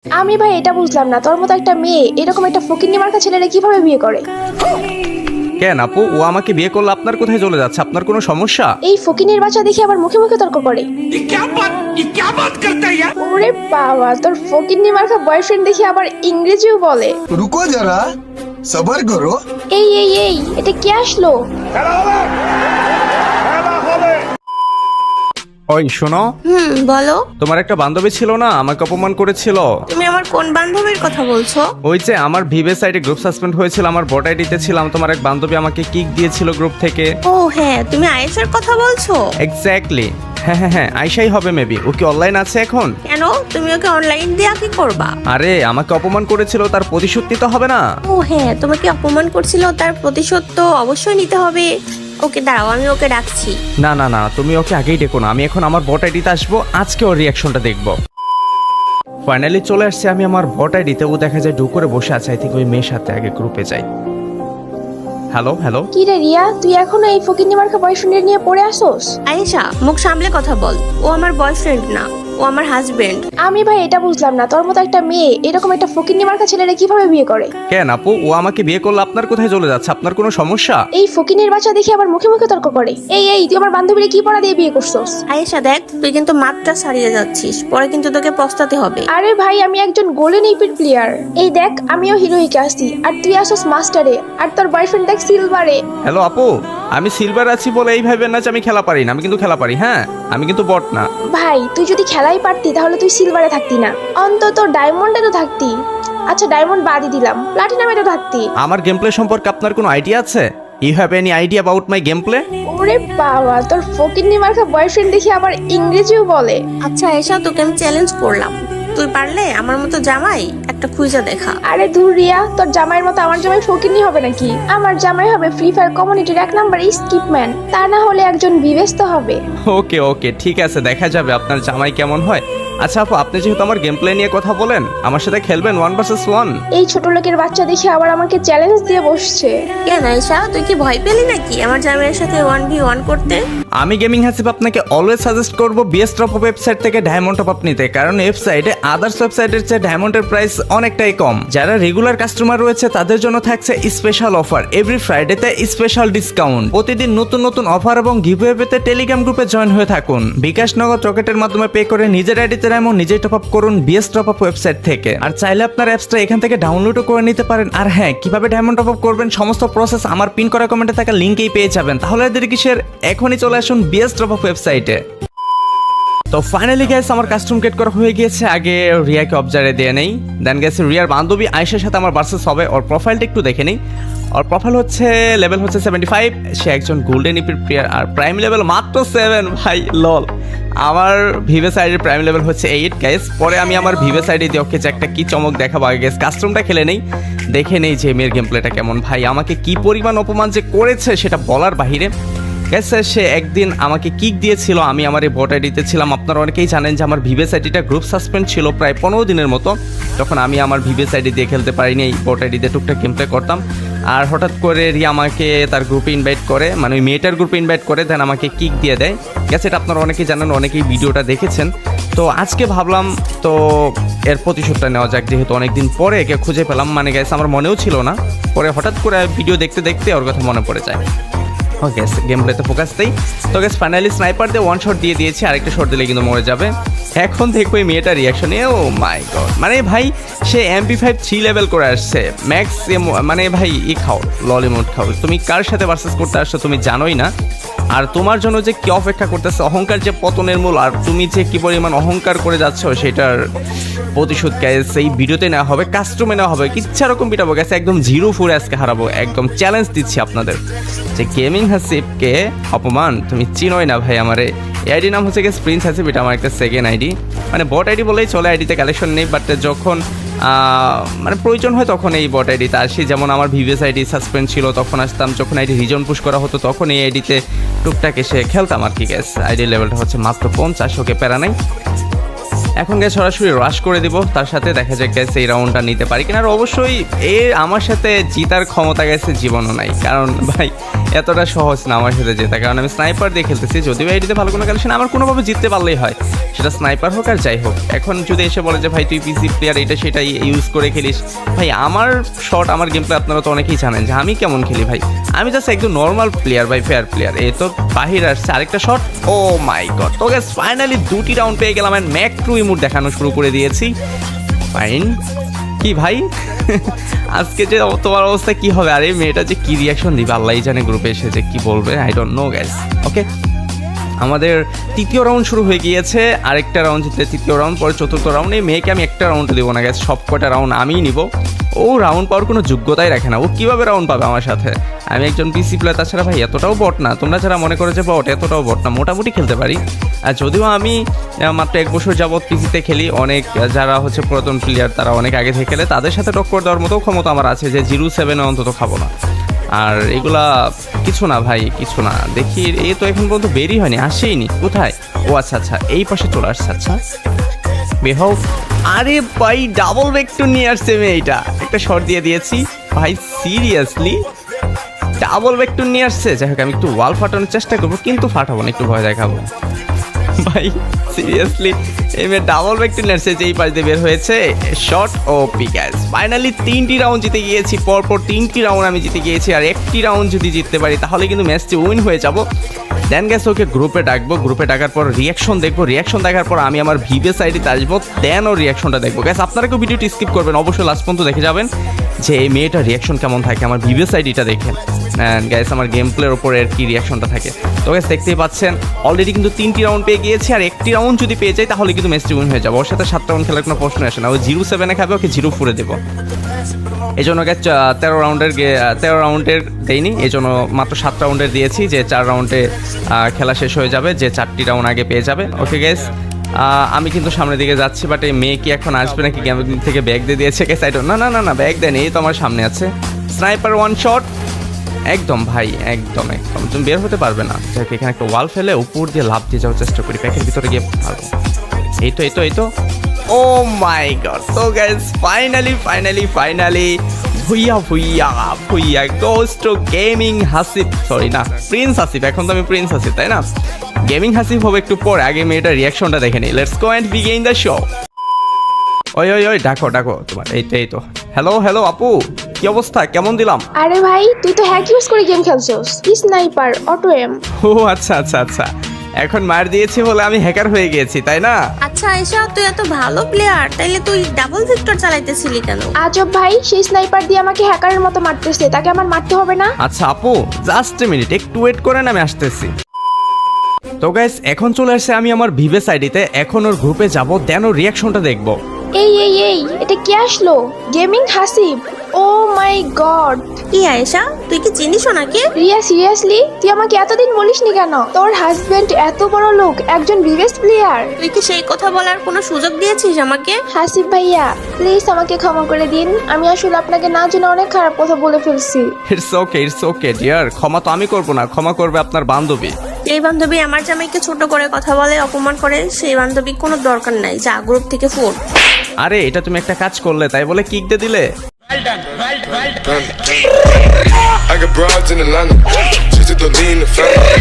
আমি ভাই এটা বুঝলাম না, তোর মতো একটা মেয়ে এরকম একটা ফকিন্নি মার্কা ছেলেরা কিভাবে বিয়ে করে? কেন আপু, ও আমাকে বিয়ে করলে আপনার কোথায় চলে যাচ্ছে? আপনার কোনো সমস্যা? এই ফকিন্নির বাচ্চা দেখে আবার মুখে মুখে তর্ক করে। ওরে বাবা, তোর ফকিন্নি মার্কা বয়ফ্রেন্ড দেখে আবার ইংরেজিও বলে। रुको जरा सबर करो। এই এই এই, এটা কে আসলো? ওই শোনো, বলো। তোমার একটা বান্ধবী ছিল না, আমাকে অপমান করেছিল? তুমি আমার কোন বান্ধবীর কথা বলছো? ওই যে আমার ভিভে সাইটে গ্রুপ সাসপেন্ড হয়েছিল, আমার বট আইডিতে ছিলাম, তোমার এক বান্ধবী আমাকে কিক দিয়েছিল গ্রুপ থেকে। ও হ্যাঁ, তুমি আয়েশার কথা বলছো? এক্স্যাক্টলি, হ্যাঁ আইসাই হবে মেবি। ও কি অনলাইন আছে এখন? কেন, তুমি ওকে অনলাইন দিয়ে কি করবা? আরে আমাকে অপমান করেছিল, তার প্রতিশোধ নিতে হবে না? ও হ্যাঁ, তোমাকে অপমান করছিল, তার প্রতিশোধ তো অবশ্যই নিতে হবে। ওকে দাঁড়াও, আমি ওকে ডাকছি। না তুমি ওকে আগেই ডেকো না, আমি এখন আমার বট আইডিতে আসবো, আজকে ওর রিয়াকশনটা দেখবো। ফাইনালি চলে আসছে আমি আমার বট আইডিতে। ও দেখা যায় ডু করে বসে আছে। আই থিঙ্ক ওই মেয়ের সাথে আগে গ্রুপে যাই। হ্যালো। কি রে রিয়া, তুই এখনো এই ফকিন্নি মার্কা বয়ফ্রেন্ডের নিয়ে পড়ে আসোস? আয়েশা, মুখ সামলে কথা বল। ও আমার বয়ফ্রেন্ড না, ও আমার হাজবেন্ড। আমি ভাই এটা বুঝলাম না, তোর মতো একটা মেয়ে এরকম একটা ফকিন্নি মার্কা ছেলেরা কিভাবে বিয়ে করে? কেন আপু, ও আমাকে বিয়ে করলে আপনার কোথায় চলে যাচ্ছে? আপনার কোনো সমস্যা? এই ফকিন্নির বাচ্চা দেখে আবার মুখে মুখে তর্ক করে। এই এই, তুই আমার বান্ধবীরে কি পড়া দিয়ে বিয়ে করছস? আয়েশা দেখ, তুই কিন্তু মাত্রা ছাড়িয়ে যাচ্ছিস, পরে কিন্তু তোকে পস্তাতে হবে। আরে ভাই, আমি একজন গোল্ডেন ইপির প্লেয়ার। এই দেখ, আমিও হিরোইকে আসছি আর তুই আসছ মাস্টারে, আর তোর বয়ফ্রেন্ড দেখ সিলভারে। হ্যালো আপু, আমি সিলভার আছি বলে এই ভাইবেন না যে আমি খেলা পারি না। আমি কিন্তু খেলা পারি, হ্যাঁ, আমি কিন্তু বট না। ভাই তুই যদি খেলাই পারতি তাহলে তুই সিলভারে থাকতি না, অন্তত ডায়মন্ডে তো থাকতি। আচ্ছা ডায়মন্ড বাদই দিলাম, প্লাটিনামে তো থাকতি। আমার গেম প্লে সম্পর্কে আপনার কোনো আইডিয়া আছে? You have any idea about my game play? ওরে বাবা, তোর ফকিন্নি মার্কা বয়ফ্রেন্ড দেখে আবার ইংরেজিও বলে। আচ্ছা আয়েশা, তোকে আমি চ্যালেঞ্জ করলাম, তুই পারলে আমার মতো জামাই একটা খুঁজে দেখা। আরে ধুর রিয়া, তোর জামাইয়ের মতো আমার জামাই ফকিন্নি হবে নাকি? আমার জামাই হবে ফ্রি ফায়ার কমিউনিটির 1 নাম্বার স্কিপম্যান, তা না হলে একজন বিবেস্ত হবে। ওকে ঠিক আছে, দেখা যাবে আপনার জামাই কেমন হয়। আচ্ছা আপু, আপনি যেহেতু আমার গেম প্লে নিয়ে কথা বলেন, আমার সাথে খেলবেন 1 vs 1? এই ছোট লোকের বাচ্চা দেখে আবার আমাকে চ্যালেঞ্জ দিয়ে বসছে। কেন আয়েশা, তুই কি ভয় পেলি নাকি আমার জামাইয়ের সাথে 1v1 করতে? আমি গেমিং হাসিব আপনাকে অলওয়েজ সাজেস্ট করব বিএস টপ আপ ওয়েবসাইট থেকে ডায়মন্ড টপ আপ নিতে, কারণ ওয়েবসাইটে আদার্স ওয়েবসাইটের চেয়ে ডায়মন্ডের প্রাইস অনেকটাই কম। যারা রেগুলার কাস্টমার রয়েছে তাদের জন্য থাকছে স্পেশাল অফার, এভরি ফ্রাইডেতে স্পেশাল ডিসকাউন্ট। প্রতিদিন নতুন অফার এবং গিভওয়ে পেতে টেলিগ্রাম গ্রুপে জয়েন হয়ে থাকুন। বিকাশ নগদ রকেটের মাধ্যমে পে করে নিজের আইডিতে ডায়মন্ড নিজেই টপ আপ করুন বিএস টপ আপ ওয়েবসাইট থেকে। আর চাইলে আপনার অ্যাপসটা এখান থেকে ডাউনলোডও করে নিতে পারেন। আর হ্যাঁ, কিভাবে ডায়মন্ড টপ আপ করবেন সমস্ত প্রসেস আমার পিন করা কমেন্টে থাকা লিঙ্কেই পেয়ে যাবেন। তাহলে এদের কিসের, এখনই চলে আসুন বিএস টপ আপ ওয়েবসাইটে। তো ফাইনালি গাইস, আমার কাস্টম গেট করা হয়ে গিয়েছে। আগে রিয়াকে অবজারে দিয়ে নেই, দেন গেছে রিয়ার বান্ধবী আয়েশার সাথে আমার ভার্সেস হবে। ওর প্রোফাইলটা একটু দেখে নেই। ওর প্রোফাইল হচ্ছে লেভেল হচ্ছে 75, সে একজন গোল্ডেন ইপির প্লেয়ার, আর প্রাইম লেভেল মাত্র 7 ভাই, লল। আমার ভিভে সাইডের প্রাইম লেভেল হচ্ছে 8 গাইস। পরে আমি আমার ভিভে সাইডে দিয়ে ওকে যে একটা কি চমক দেখাবো। আগে গেস কাস্টমটা খেলে নেই, দেখে নেই যে মেয়ের গেম প্লেটা কেমন। ভাই আমাকে কি পরিমাণ অপমান যে করেছে সেটা বলার বাহিরে। গেছে সে একদিন আমাকে কিক দিয়েছিল, আমি আমার এই বট আইডিতে ছিলাম। আপনারা অনেকেই জানেন যে আমার ভিভেস আইডিটা গ্রুপ সাসপেন্ড ছিল প্রায় 15 দিনের মতো। তখন আমি আমার ভিভেস আইডি দিয়ে খেলতে পারিনি, এই বট আইডিতে টুকটাক গেম প্লে করতাম। আর হঠাৎ করে রিয়া আমাকে তার গ্রুপে ইনভাইট করে, মানে ওই মেয়েটার গ্রুপে ইনভাইট করে, দেন আমাকে কিক দিয়ে দেয়। গেছে এটা আপনারা অনেকেই জানেন, অনেকেই ভিডিওটা দেখেছেন। তো আজকে ভাবলাম তো এর প্রতিশোধটা নেওয়া যাক, যেহেতু অনেকদিন পরে একে খুঁজে পেলাম। মানে গেছে আমার মনেও ছিল না, পরে হঠাৎ করে ভিডিও দেখতে দেখতে ওর কথা মনে পড়ে যায়। ওকে, গেম প্লেতে ফোকাস দেই। তো গেস ফাইনালি স্নাইপার দিয়ে 1 শট দিয়ে দিয়েছি, আরেকটা শট দিলে কিন্তু মরে যাবে। এখন দেখবো এই মেয়েটার রিয়াকশন। ও মাই গড, মানে ভাই সে MP5 3 লেভেল করে আসছে ম্যাক্স। মানে ভাই খাও, ললিমুড খাও। তুমি কার সাথে ভার্সেস করতে আসছো তুমি জানোই না, আর তোমার জন্য যে কি অপেক্ষা করতেছে, অহংকার যে পতনের মূল, আর তুমি যে কি পরিমাণ অহংকার করে যাচ্ছ সেটার প্রতিশোধ গাইস এই ভিডিওতে নেওয়া হবে, কাস্টমে নেওয়া হবে। ইচ্ছা রকম পিটাবো গাইস, একদম 0-4 আজকে হারাবো। একদম চ্যালেঞ্জ দিচ্ছি আপনাদের যে গেমিং হাসিবকে অপমান তুমি চিনোই না ভাই। আমার আইডি নাম হচ্ছে গেস প্রিন্স হাসিব, এটা আমার একটা সেকেন্ড আইডি, মানে বট আইডি বলেই চলে। আইডিতে কালেকশন নেই, বাট যখন মানে প্রয়োজন হয় তখন এই বট আইডিতে আসি। যেমন আমার ভিভিএস আইডি সাসপেন্ড ছিল তখন আসতাম, যখন আইডি রিজন পুশ করা হতো তখন এই আইডিতে টুকটাক এসে খেলতাম আর কি। গ্যাস আইডি লেভেলটা হচ্ছে মাত্র 50, ওকে প্যারা নাই। এখন গাইস সরাসরি রাশ করে দিব, তার সাথে দেখা যাক গাইস এই রাউন্ডটা নিতে পারি কিনা। আর অবশ্যই আমার সাথে জিতার ক্ষমতা গেছে জীবনও নাই, কারণ ভাই এতটা সহজ না আমার সাথে জেতা, কারণ আমি স্নাইপার দিয়ে খেলতেছি। যদিও এটিতে ভালো কোনো কালেকশন, আমার কোনোভাবে জিততে পারলেই হয়, সেটা স্নাইপার হোক আর যাই হোক। এখন যদি এসে বলে যে ভাই তুই পিসি প্লেয়ার এটা সেটা ইউজ করে খেলিস, ভাই আমার শট আমার গেম প্লে আপনারা তো অনেকেই জানেন যে আমি কেমন খেলি ভাই। আমি জাস্ট একদম নর্মাল প্লেয়ার ভাই, ফেয়ার প্লেয়ার। এই তো বাহির আসছে আরেকটা শট, ও মাই গড। তো গাইস ফাইনালি 2টি রাউন্ড পেয়ে গেলাম, এন্ড ম্যাক টু ইমোট দেখানো শুরু করে দিয়েছি। ফাইন কি ভাই আজকে যে তোমার অবস্থা কি হবে? আরে মেয়েটা যে কি রিয়াকশন দিবে আল্লাহই জানে, গ্রুপে এসে যে কি বলবে, আই ডোন্ট নো গাইস। ওকে, আমাদের তৃতীয় রাউন্ড শুরু হয়ে গিয়েছে, আরেকটা রাউন্ড জিতলে তৃতীয় রাউন্ড, পরে চতুর্থ রাউন্ড। এই মেয়েকে আমি একটা রাউন্ড দেবো না গাইস, সব কটা রাউন্ড আমিই নিব। ও রাউন্ড পাওয়ার কোনো যোগ্যতাই রাখে না, ও কীভাবে রাউন্ড পাবে আমার সাথে? আমি একজন পিসি প্লেয়ার, তাছাড়া ভাই এতটাও বট না, তোমরা যারা মনে করো যে বট, এতটাও বট না, মোটামুটি খেলতে পারি। আর যদিও আমি মাত্র 1 বছর যাবৎ পিসিতে খেলি, অনেক যারা হচ্ছে পুরাতন প্লেয়ার তারা অনেক আগে থেকে খেলে, তাদের সাথে টক্কর দেওয়ার মতো ক্ষমতা আমার আছে, যে 0-7 অন্তত খাবো না। আর এগুলা কিছু না ভাই, কিছু না। দেখি এই তো এখন পর্যন্ত বেরই হয়নি, আসেইনি। কোথায়? ও আচ্ছা আচ্ছা, এই পাশে চলে আসছে। আচ্ছা বেহাও, আরে ভাই ডাবল ভেক্টর নিয়ে আসছে মেয়েটা, একটা শট দিয়ে দিয়েছি ভাই। সিরিয়াসলি ডাবল ভেক্টর নিয়ে আসছে। যাই হোক আমি একটু ওয়াল ফাটানোর চেষ্টা করবো, কিন্তু ফাটাবো না, একটু ভয় দেখাবো ভাই। সিরিয়াসলি এই মেয়ে ডাবল ভেক্টর নিয়ে আসছে, যেই পাশ দিয়ে বের হয়েছে shot. O P guys finally 3টি রাউন্ড জিতে গিয়েছি, পরপর 3টি রাউন্ড আমি জিতে গিয়েছি। আর একটি রাউন্ড যদি জিততে পারি তাহলে কিন্তু ম্যাচটি উইন হয়ে যাব। দেন গ্যাস ওকে গ্রুপে ডাকবো, গ্রুপে ডাকার পর রিয়াকশন দেখবো, রিয়াকশন দেখার পর আমি আমার ভিভেস আইডিতে আসবো, দেন ওর রিয়াকশনটা দেখবো। গ্যাস আপনারা কেউ ভিডিওটি স্কিপ করবেন, অবশ্যই লাস্ট পর্যন্ত দেখে যাবেন যে এই মেয়েটার রিয়াকশন কেমন থাকে, আমার ভিভেস আইডিটা দেখেন। অ্যান্ড গ্যাস আমার গেম প্লের ওপরে আর কি রিয়াকশনটা থাকে। তো গ্যাস দেখতেই পাচ্ছেন অলরেডি কিন্তু 3টি রাউন্ড পেয়ে গিয়েছি, আর একটি রাউন্ড যদি পেয়ে যাই তাহলে কিন্তু ম্যাচটি উইন হয়ে যাবো। ওর সাথে 7 রাউন্ড খেলার কোনো প্রশ্ন আসে না, ও 0-7 খাবে, ওকে 0-4 দেবো। এই জন্য গ্যাস 13 রাউন্ডের দেয়নি, এই জন্য মাত্র 7 রাউন্ডের দিয়েছি, যে 4 রাউন্ডে খেলা শেষ হয়ে যাবে, যে 4টি রাউন্ড আগে পেয়ে যাবে। ওকে গ্যাস আমি কিন্তু সামনের দিকে যাচ্ছি, বাট এই মেয়ে কি এখন আসবে নাকি গেম থেকে ব্যাগ দিয়ে দিয়েছে গ্যাস? না না না না, ব্যাগ দেয়নি, এই তো আমার সামনে আছে। স্নাইপার 1 শট, একদম ভাই একদম একদম, তুমি বের হতে পারবে না। যাই হোক এখানে একটা ওয়াল ফেলে উপর দিয়ে লাফ দিয়ে যাওয়ার চেষ্টা করি, প্যাকের ভিতরে গিয়ে পারবো। এই তো এই তো এই তো, ও মাই গড। তো guys finally Bhuiya Bhuiya Bhuiya goes to gaming Hasib, sorry না প্রিন্স হাসিব, এখন তো আমি প্রিন্স হাসিব তাই না? গেমিং হাসিব হবে একটু পরে, আগে মেয়েটার রিয়াকশনটা দেখে নিই। Let's go and begin the show. ওই ওই ওই ডাকো ডাকো তোমার, এই তো। হ্যালো হ্যালো আপু, কি অবস্থা, কেমন দিলাম? আরে ভাই তুই তো হ্যাক ইউজ করে গেম খেলছিস, স্নাইপার অটো এম। ও আচ্ছা আচ্ছা আচ্ছা, এখন মার দিয়েছি বলে আমি হ্যাকার হয়ে গিয়েছি তাই না? আচ্ছা আয়েশা, তুই এত ভালো প্লেয়ার, তাইলে তুই ডাবল ভিক্টর চালাইতেছিলি কেন? আজব ভাই, সেই স্নাইপার দিয়ে আমাকে হ্যাকারের মতো মারতেছে, তাকে আমার মারতে হবে না? আচ্ছা আপু জাস্ট এ মিনিট, একটু ওয়েট করেন, আমি আসতেছি। তো গাইস এখন চলে আসছে আমি আমার ভিভেস আইডিতে, এখন ওর গ্রুপে যাব, দেন ওর রিয়াকশনটা দেখবো। এই এটা কে আসলো? Gaming Hasib, O my god. কি আয়েশা, তুই কি চিনিস ওনাকে? রিয়া সিরিয়াসলি তুই আমাকে এতদিন বলিসনি কেন? তোর হাজবেন্ড এত বড় লোক, একজন ভিভেস প্লেয়ার। তুই কি সেই কথা বলার কোনো সুযোগ দিয়েছিস আমাকে? হাসিব ভাইয়া প্লিজ আমাকে ক্ষমা করে দিন, আমি আসলে আপনাকে না জেনে অনেক খারাপ কথা বলে ফেলছি। ইটস ওকে ডিয়ার, ক্ষমা তো আমি করবো না, ক্ষমা করবে আপনার বান্ধবী। এই বান্ধবী আমার জামাইকে ছোট করে কথা বলে, অপমান করে, সেই বান্ধবী কোনো দরকার নাই, যা গ্রুপ থেকে ফোন। আরে এটা তুমি একটা কাজ করলে তাই বলে কিক দিয়ে দিলে? I got broads in Atlanta, just to lean the family.